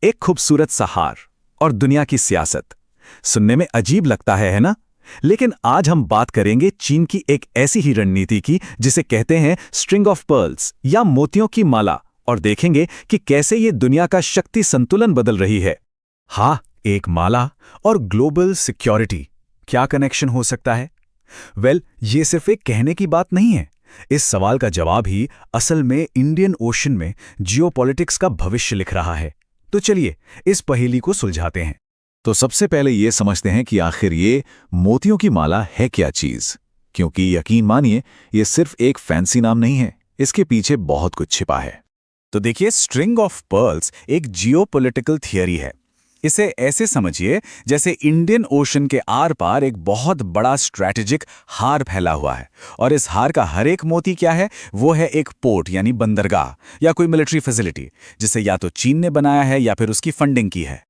एक खूबसूरत सा हार और दुनिया की सियासत। सुनने में अजीब लगता है ना? लेकिन आज हम बात करेंगे चीन की एक ऐसी ही रणनीति की जिसे कहते हैं स्ट्रिंग ऑफ पर्ल्स या मोतियों की माला, और देखेंगे कि कैसे ये दुनिया का शक्ति संतुलन बदल रही है। हाँ, एक माला और ग्लोबल सिक्योरिटी, क्या कनेक्शन हो सकता है? ये सिर्फ एक कहने की बात नहीं है। इस सवाल का जवाब ही असल में इंडियन ओशन में जियोपॉलिटिक्स का भविष्य लिख रहा है। तो चलिए इस पहेली को सुलझाते हैं। तो सबसे पहले ये समझते हैं कि आखिर ये मोतियों की माला है क्या चीज, क्योंकि यकीन मानिए ये सिर्फ एक फैंसी नाम नहीं है, इसके पीछे बहुत कुछ छिपा है। तो देखिए, स्ट्रिंग ऑफ पर्ल्स एक जियोपॉलिटिकल थियरी है। इसे ऐसे समझिए जैसे इंडियन ओशन के आर पार एक बहुत बड़ा स्ट्रैटेजिक हार फैला हुआ है, और इस हार का हर एक मोती क्या है? वो है एक पोर्ट यानी बंदरगाह या कोई मिलिट्री फैसिलिटी, जिसे या तो चीन ने बनाया है या फिर उसकी फंडिंग की है।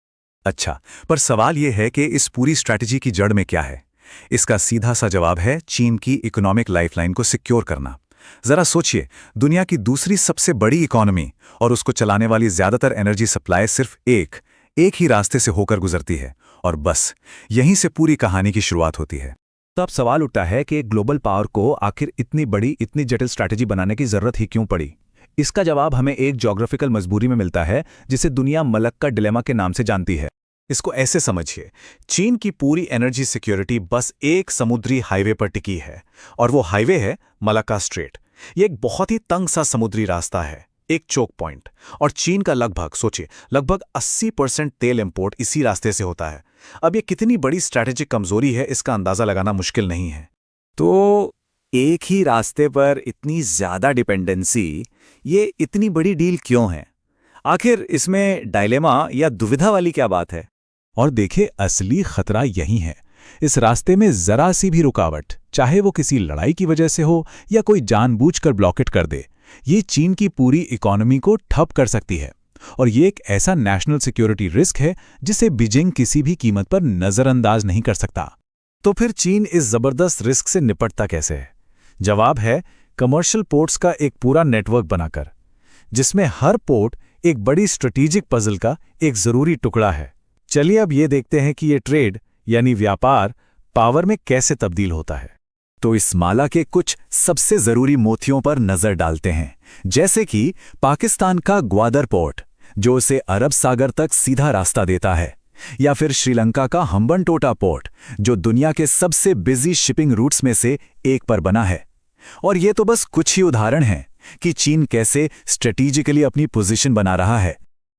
अच्छा, पर सवाल यह है कि इस पूरी स्ट्रैटेजी की जड़ में क्या है? इसका सीधा सा जवाब है चीन की इकोनॉमिक लाइफलाइन को सिक्योर करना। जरा सोचिए, दुनिया की दूसरी सबसे बड़ी इकोनॉमी और उसको चलाने वाली ज्यादातर एनर्जी सप्लाई सिर्फ एक ही रास्ते से होकर गुजरती है, और बस यहीं से पूरी कहानी की शुरुआत होती है। तो अब सवाल उठता है कि ग्लोबल पावर को आखिर इतनी बड़ी, इतनी जटिल स्ट्रैटेजी बनाने की जरूरत ही क्यों पड़ी? इसका जवाब हमें एक ज्योग्राफिकल मजबूरी में मिलता है जिसे दुनिया मलक्का डिलेमा के नाम से जानती है। इसको ऐसे समझिए, चीन की पूरी एनर्जी सिक्योरिटी बस एक समुद्री हाईवे पर टिकी है, और वो हाईवे है मलक्का स्ट्रेट। ये एक बहुत ही तंग सा समुद्री रास्ता है, एक चोक पॉइंट, और चीन का लगभग 80% तेल इंपोर्ट इसी रास्ते से होता है। अब ये कितनी बड़ी स्ट्रैटेजिक कमजोरी है, इसका अंदाजा लगाना मुश्किल नहीं है। तो एक ही रास्ते पर इतनी ज्यादा डिपेंडेंसी, ये इतनी बड़ी डील क्यों है? आखिर इसमें डायलेमा या दुविधा वाली क्या बात है? और देखिए, असली खतरा यही है। इस रास्ते में जरा सी भी रुकावट, चाहे वो किसी लड़ाई की वजह से हो या कोई जानबूझकर ब्लॉकेट कर दे, ये चीन की पूरी इकोनॉमी को ठप कर सकती है। और ये एक ऐसा नेशनल सिक्योरिटी रिस्क है जिसे बीजिंग किसी भी कीमत पर नजरअंदाज नहीं कर सकता। तो फिर चीन इस जबरदस्त रिस्क से निपटता कैसे है? जवाब है कमर्शियल पोर्ट्स का एक पूरा नेटवर्क बनाकर, जिसमें हर पोर्ट एक बड़ी स्ट्रेटेजिक पजल का एक जरूरी टुकड़ा है। चलिए अब ये देखते हैं कि ये ट्रेड यानी व्यापार पावर में कैसे तब्दील होता है। तो इस माला के कुछ सबसे जरूरी मोतियों पर नजर डालते हैं, जैसे कि पाकिस्तान का ग्वादर पोर्ट, जो उसे अरब सागर तक सीधा रास्ता देता है, या फिर श्रीलंका का हम्बनटोटा पोर्ट, जो दुनिया के सबसे बिजी शिपिंग रूट्स में से एक पर बना है। और ये तो बस कुछ ही उदाहरण हैं कि चीन कैसे स्ट्रेटेजिकली अपनी पोजीशन बना रहा है।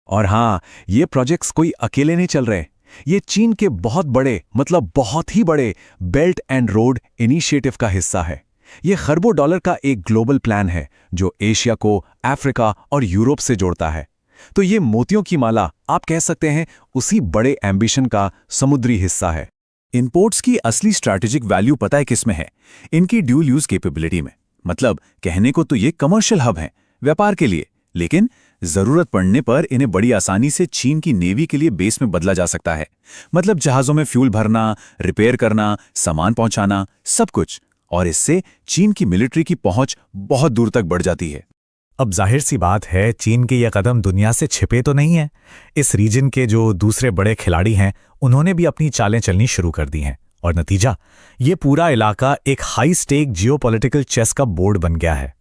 और हाँ, ये प्रोजेक्ट्स कोई अकेले नहीं चल रहे। ये चीन के बहुत ही बड़े बेल्ट एंड रोड इनिशिएटिव का हिस्सा है। ये खरबों डॉलर का एक ग्लोबल प्लान है जो एशिया को अफ्रीका और यूरोप से जोड़ता है। तो ये मोतियों की माला, आप कह सकते हैं, उसी बड़े एम्बिशन का समुद्री हिस्सा है। इंपोर्ट्स की असली स्ट्रैटेजिक वैल्यू पता है किसमें है? इनकी ड्यूल यूज कैपेबिलिटी में। मतलब कहने को तो ये कमर्शियल हब हैं व्यापार के लिए, लेकिन जरूरत पड़ने पर इन्हें बड़ी आसानी से चीन की नेवी के लिए बेस में बदला जा सकता है। मतलब जहाजों में फ्यूल भरना, रिपेयर करना, सामान पहुंचाना, सब कुछ। और इससे चीन की मिलिट्री की पहुंच बहुत दूर तक बढ़ जाती है। अब जाहिर सी बात है, चीन के ये कदम दुनिया से छिपे तो नहीं है। इस रीजन के जो दूसरे बड़े खिलाड़ी हैं, उन्होंने भी अपनी चालें चलनी शुरू कर दी हैं, और नतीजा, ये पूरा इलाका एक हाई स्टेक जियोपॉलिटिकल चेस का बोर्ड बन गया है।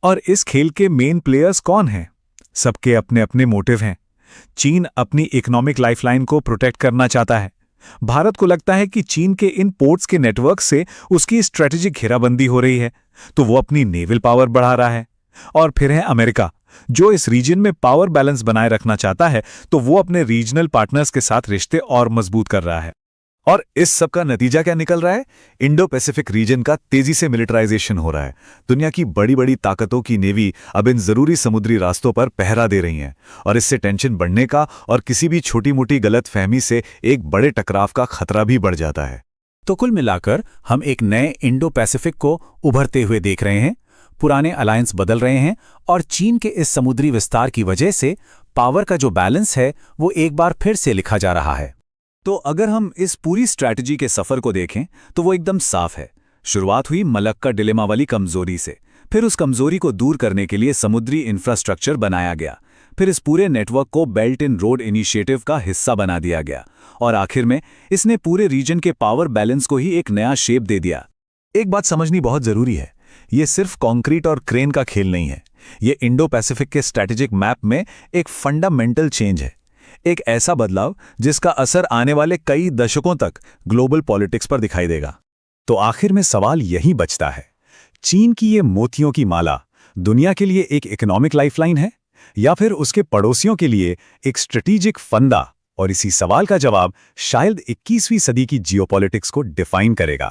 और इस खेल के मेन प्लेयर्स कौन हैं? सबके अपने अपने मोटिव हैं। चीन अपनी इकोनॉमिक लाइफलाइन को प्रोटेक्ट करना चाहता है। भारत को लगता है कि चीन के इन पोर्ट्स के नेटवर्क से उसकी स्ट्रेटेजिक घेराबंदी हो रही है, तो वो अपनी नेवल पावर बढ़ा रहा है। और फिर है अमेरिका, जो इस रीजन में पावर बैलेंस बनाए रखना चाहता है, तो वो अपने रीजनल पार्टनर्स के साथ रिश्ते और मजबूत कर रहा है। और इस सब का नतीजा क्या निकल रहा है? इंडो पैसिफिक रीजन का तेजी से मिलिटराइजेशन हो रहा है। दुनिया की बड़ी बड़ी ताकतों की नेवी अब इन जरूरी समुद्री रास्तों पर पहरा दे रही हैं, और इससे टेंशन बढ़ने का और किसी भी छोटी मोटी गलत फहमी से एक बड़े टकराव का खतरा भी बढ़ जाता है। तो कुल मिलाकर हम एक नए इंडो पैसिफिक को उभरते हुए देख रहे हैं। पुराने अलायंस बदल रहे हैं, और चीन के इस समुद्री विस्तार की वजह से पावर का जो बैलेंस है वो एक बार फिर से लिखा जा रहा है। तो अगर हम इस पूरी स्ट्रैटेजी के सफर को देखें तो वो एकदम साफ है। शुरुआत हुई मलक्का डिलेमा वाली कमजोरी से, फिर उस कमजोरी को दूर करने के लिए समुद्री इंफ्रास्ट्रक्चर बनाया गया, फिर इस पूरे नेटवर्क को बेल्ट इन रोड इनिशिएटिव का हिस्सा बना दिया गया और आखिर में इसने पूरे रीजन के पावर बैलेंस को ही एक नया शेप दे दिया। एक बात समझनी बहुत जरूरी है, ये सिर्फ कंक्रीट और क्रेन का खेल नहीं है। ये इंडो पैसिफिक के स्ट्रैटेजिक मैप में एक फंडामेंटल चेंज है, एक ऐसा बदलाव जिसका असर आने वाले कई दशकों तक ग्लोबल पॉलिटिक्स पर दिखाई देगा। तो आखिर में सवाल यही बचता है, चीन की ये मोतियों की माला दुनिया के लिए एक इकोनॉमिक लाइफलाइन है या फिर उसके पड़ोसियों के लिए एक स्ट्रेटेजिक फंदा? और इसी सवाल का जवाब शायद 21वीं सदी की जियोपॉलिटिक्स को डिफाइन करेगा।